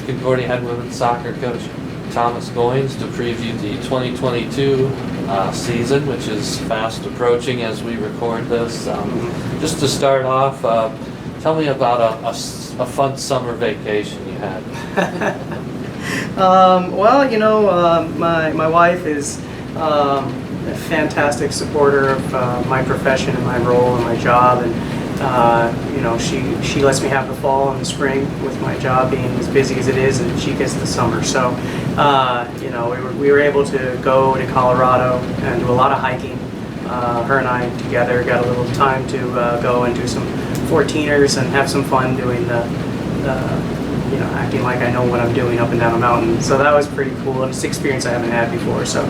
Concordia head women's soccer coach Thomas Goines to preview the 2022 season, which is fast approaching as we record this. Just to start off, tell me about a fun summer vacation you had. Well, you know, my wife is a fantastic supporter of my profession and my role and my job, and you know, she lets me have the fall and the spring with my job being as busy as it is, and she gets the summer. So, you know, we were able to go to Colorado and do a lot of hiking. Her and I together got a little time to go and do some 14ers and have some fun doing the you know, acting like I know what I'm doing up and down a mountain. So that was pretty cool, and it's an experience I haven't had before. So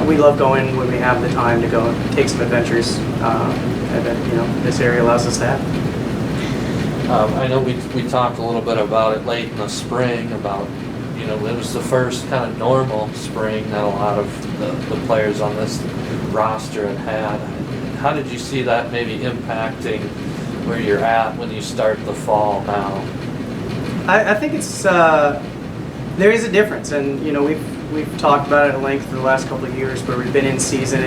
we love going when we have the time to go and take some adventures that, you know, this area allows us to have. I know we talked a little bit about it late in the spring, about, you know, it was the first kind of normal spring that a lot of the players on this roster had. How did you see that maybe impacting where you're at when you start the fall now? I think it's there is a difference, and you know, we've talked about it at length for the last couple of years, where we've been in season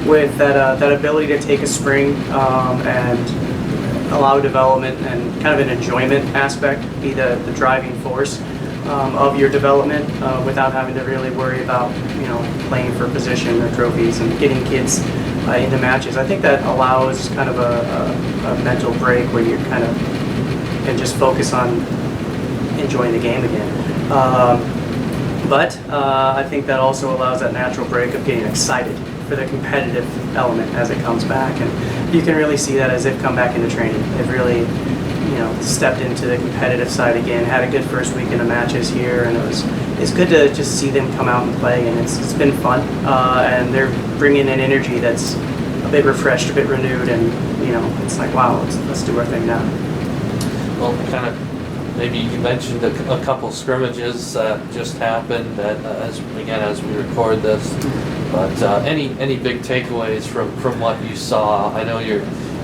with that ability to take a spring and allow development and kind of an enjoyment aspect be the driving force of your development, without having to really worry about, you know, playing for position or trophies and getting kids into matches. I think that allows kind of a mental break where you kind of and just focus on enjoying the game again. But I think that also allows that natural break of getting excited for the competitive element as it comes back. And you can really see that as they've come back into training. They've really, you know, stepped into the competitive side again, had a good first weekend of matches here, and it's good to just see them come out and play, and it's been fun. And they're bringing an energy that's a bit refreshed, a bit renewed, and, you know, it's like, wow, let's do our thing now. Well, kind of, maybe you mentioned a couple scrimmages that just happened as we record this, but any big takeaways from what you saw? I know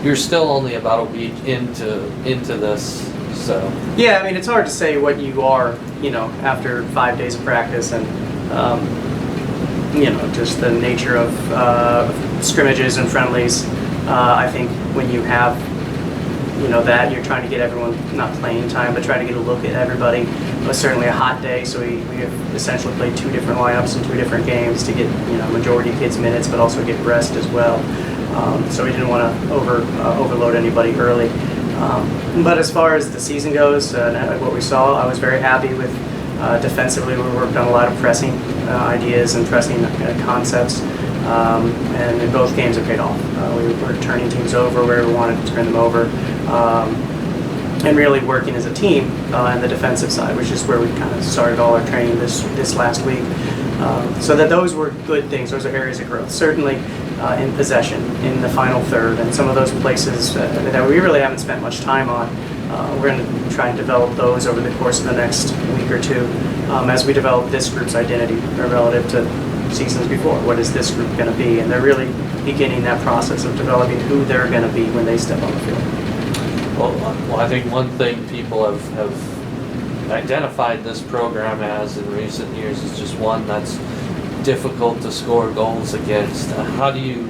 you're still only about a week into this, so. Yeah, I mean, it's hard to say what you are, you know, after 5 days of practice, and you know, just the nature of scrimmages and friendlies. I think when you have, you know, that you're trying to get everyone, not playing time, but trying to get a look at everybody. It was certainly a hot day, so we have essentially played 2 different lineups in 2 different games to get, you know, majority of kids minutes, but also get rest as well. So we didn't want to overload anybody early. But as far as the season goes, what we saw, I was very happy with defensively. We worked on a lot of pressing ideas and pressing concepts. And in both games it paid off. We were turning teams over where we wanted to turn them over, and really working as a team on the defensive side, which is where we kind of started all our training this last week. So that those were good things. Those are areas of growth. Certainly in possession, in the final third, and some of those places that we really haven't spent much time on. We're going to try and develop those over the course of the next week or two as we develop this group's identity relative to seasons before. What is this group going to be? And they're really beginning that process of developing who they're going to be when they step on the field. Well, I think one thing people have identified this program as in recent years is just one that's difficult to score goals against. How do you,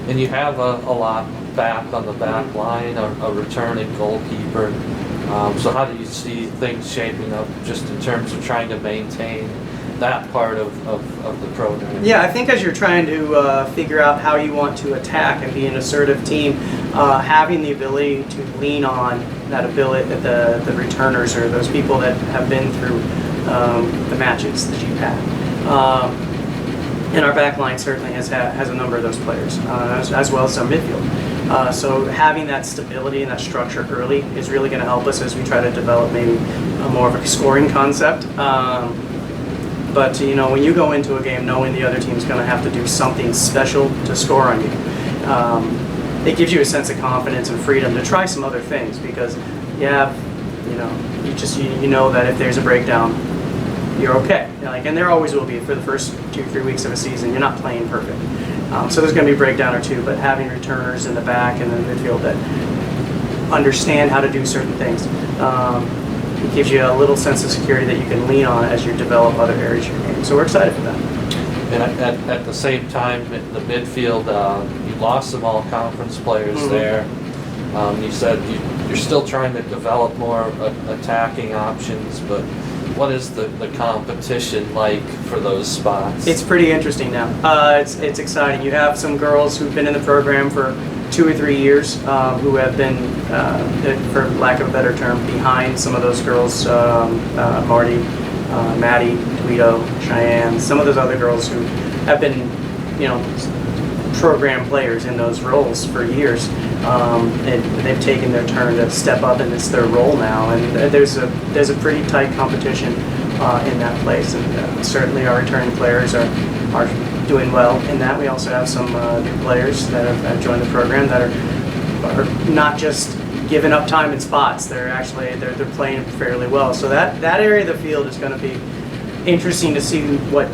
and you have a lot back on the back line, a returning goalkeeper, so how do you see things shaping up just in terms of trying to maintain that part of the program? Yeah, I think as you're trying to figure out how you want to attack and be an assertive team, having the ability to lean on that ability, the returners, or those people that have been through the matches that you've had. And our back line certainly has a number of those players, as well as our midfield. So having that stability and that structure early is really going to help us as we try to develop maybe more of a scoring concept. But you know, when you go into a game knowing the other team's going to have to do something special to score on you, it gives you a sense of confidence and freedom to try some other things, because you know that if there's a breakdown, you're okay. And there always will be for the first 2-3 weeks of a season. You're not playing perfect, so there's going to be a breakdown or two. But having returners in the back and in the midfield that understand how to do certain things. it gives you a little sense of security that you can lean on as you develop other areas of your game. So we're excited for that. And at the same time, in the midfield, you lost some all-conference players there. You said you're still trying to develop more attacking options, but what is the competition like for those spots? It's pretty interesting now. It's exciting. You have some girls who've been in the program for 2 or 3 years who have been, for lack of a better term, behind some of those girls, Marty, Maddie, Guido, Cheyenne, some of those other girls who have been, program players in those roles for years. And they've taken their turn to step up, and it's their role now. And there's a pretty tight competition in that place. And certainly our returning players are doing well in that. We also have some new players that have joined the program that are not just giving up time in spots. They're playing fairly well. So that area of the field is going to be interesting to see what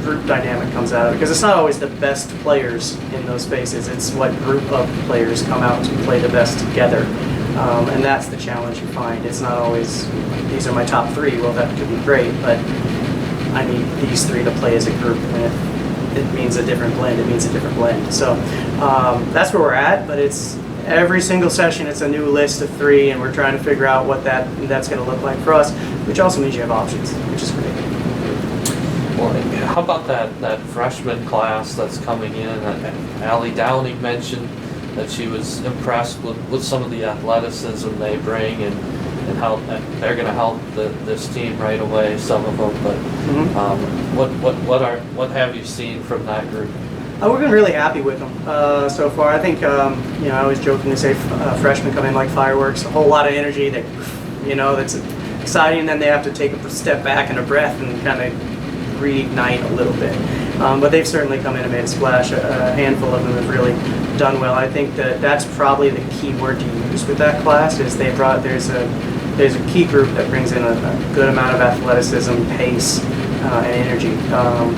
group dynamic comes out of it, because it's not always the best players in those spaces. It's what group of players come out to play the best together, and that's the challenge you find. It's not always, these are my top 3. Well, that could be great, but I need these 3 to play as a group, and if it means a different blend, it means a different blend. So that's where we're at, but it's every single session it's a new list of 3, and we're trying to figure out what that's going to look like for us, which also means you have options, which is great. Well, how about that freshman class that's coming in? Allie Downing mentioned that she was impressed with some of the athleticism they bring, and how they're going to help this team right away, some of them. But what have you seen from that group? We've been really happy with them so far. I think I always jokingly say freshmen come in like fireworks, a whole lot of energy that that's exciting, and then they have to take a step back and a breath and kind of reignite a little bit. But they've certainly come in and made a splash. A handful of them have really done well. I think that's probably the key word to use with that class is there's a key group that brings in a good amount of athleticism, pace, and energy.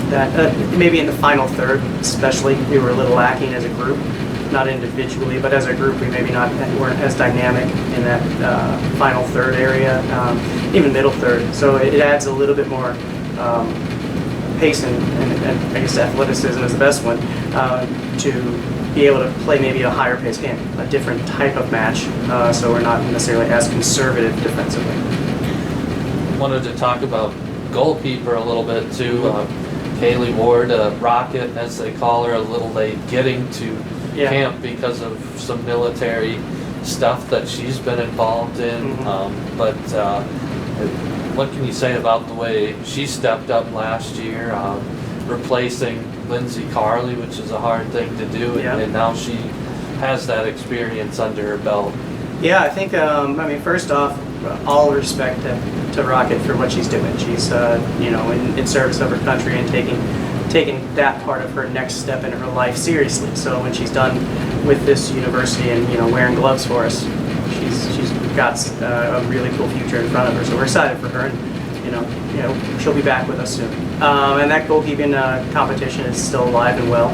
That maybe in the final third, especially, we were a little lacking as a group, not individually, but as a group, we maybe weren't as dynamic in that final third area, even middle third. So it adds a little bit more pace and I guess athleticism is the best one to be able to play maybe a higher pace game, a different type of match, so we're not necessarily as conservative defensively. Wanted to talk about goalkeeper a little bit too. Kaylee Ward, Rocket as they call her, a little late getting to camp because of some military stuff that she's been involved in. But what can you say about the way she stepped up last year, replacing Lindsay Carley, which is a hard thing to do, and now she has that experience under her belt? Yeah, I think, first off, all respect to Rocket for what she's doing. She's, in service of her country and taking that part of her next step in her life seriously. So when she's done with this university and, wearing gloves for us, she's got a really cool future in front of her. So we're excited for her, and, she'll be back with us soon. And that goalkeeping competition is still alive and well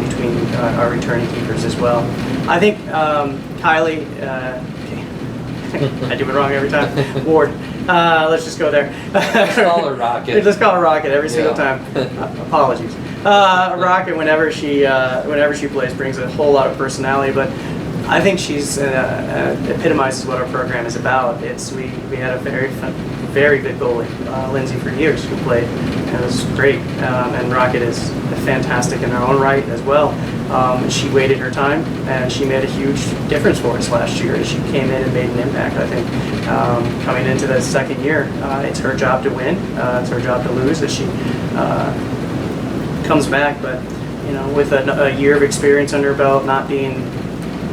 between our returning keepers as well. I think Kylie, I do it wrong every time. Ward. Let's just go there. Let's call her Rocket. Just call her Rocket every single time. Apologies. Rocket, whenever she plays, brings a whole lot of personality. But I think she's epitomizes what our program is about. We had a very good goalie, Lindsay, for years, who played, and it was great. And Rocket is fantastic in her own right as well. She waited her time, and she made a huge difference for us last year as she came in and made an impact. I think coming into the second year, it's her job to win. It's her job to lose as she comes back. But with a year of experience under her belt, not being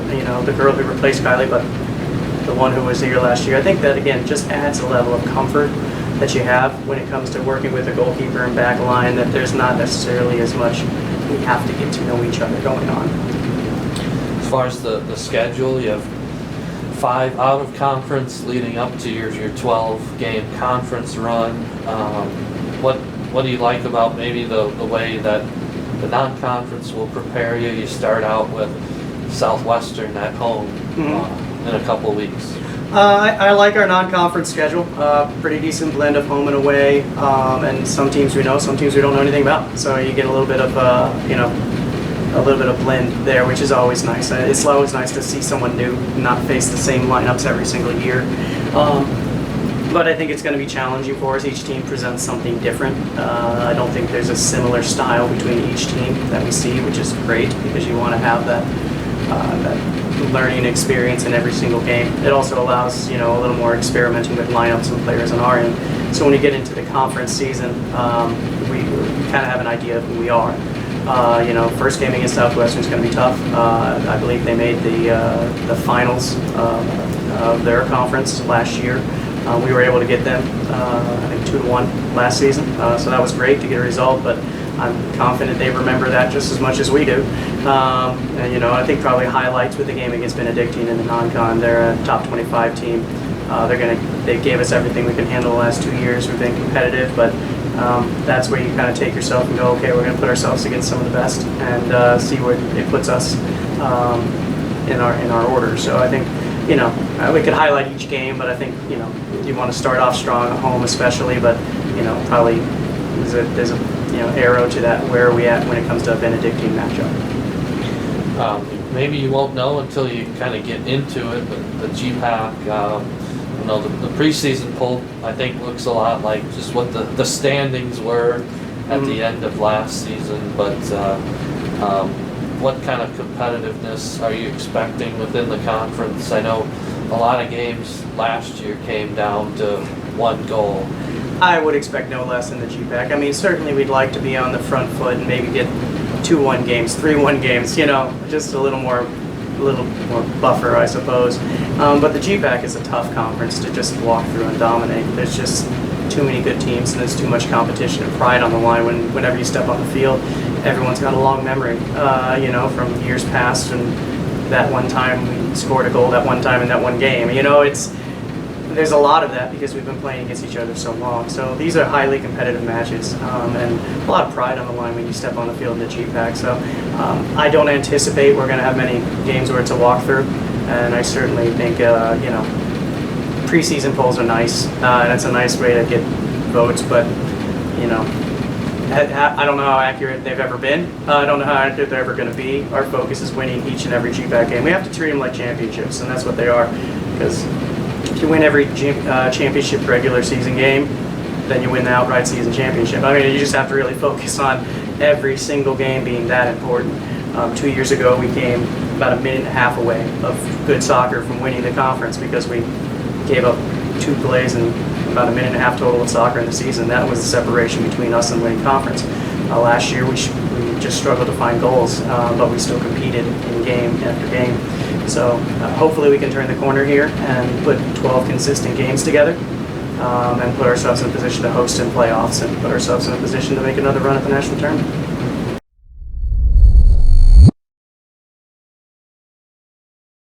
the girl who replaced Kylie, but the one who was here last year, I think that again just adds a level of comfort that you have when it comes to working with a goalkeeper and back line, that there's not necessarily as much we have to get to know each other going on. As far as the schedule, you have 5 out of conference leading up to your 12-game conference run. What do you like about maybe the way that the non-conference will prepare you? You start out with Southwestern at home in a couple weeks. I like our non-conference schedule. Pretty decent blend of home and away, and some teams we know, some teams we don't know anything about. So you get a little bit of, a little bit of blend there, which is always nice. It's always nice to see someone new, not face the same lineups every single year. But I think it's going to be challenging for us. Each team presents something different. I don't think there's a similar style between each team that we see, which is great because you want to have that learning experience in every single game. It also allows, a little more experimenting with lineups and players on our end. So when you get into the conference season, we kind of have an idea of who we are. First game against Southwestern is going to be tough. I believe they made the finals of their conference last year. We were able to get them, I think 2-1 last season. So that was great to get a result, but I'm confident they remember that just as much as we do. I think probably highlights with the game against Benedictine in the non-con. They're a top 25 team. They gave us everything we can handle the last 2 years. We've been competitive, but that's where you kind of take yourself and go, okay, we're going to put ourselves against some of the best and see where it puts us in our order. So I think, we could highlight each game, but I think, you want to start off strong at home especially, but, probably there's a arrow to that. Where are we at when it comes to a Benedictine matchup? Maybe you won't know until you kind of get into it, but the GPAC, the preseason poll, I think, looks a lot like just what the standings were at the end of last season, but what kind of competitiveness are you expecting within the conference? I know a lot of games last year came down to one goal. I would expect no less in the GPAC. I mean, certainly we'd like to be on the front foot and maybe get 2-1 games, 3-1 games, just a little more buffer, I suppose. But the GPAC is a tough conference to just walk through and dominate. There's just too many good teams and there's too much competition and pride on the line whenever you step on the field. Everyone's got a long memory, from years past, and that one time we scored a goal that one time in that one game. There's a lot of that because we've been playing against each other so long. So these are highly competitive matches, and a lot of pride on the line when you step on the field in the GPAC. So I don't anticipate we're going to have many games where it's a walkthrough, and I certainly think, preseason polls are nice, and it's a nice way to get votes, but, I don't know how accurate they've ever been. I don't know how accurate they're ever going to be. Our focus is winning each and every GPAC game. We have to treat them like championships, and that's what they are, because if you win every championship regular season game, then you win the outright season championship. I mean, you just have to really focus on every single game being that important. 2 years ago, we came about a minute and a half away of good soccer from winning the conference because we gave up 2 plays and about a minute and a half total of soccer in the season. That was the separation between us and winning conference. Last year, we just struggled to find goals, but we still competed in game after game. So hopefully we can turn the corner here and put 12 consistent games together and put ourselves in a position to host in playoffs and put ourselves in a position to make another run at the national tournament.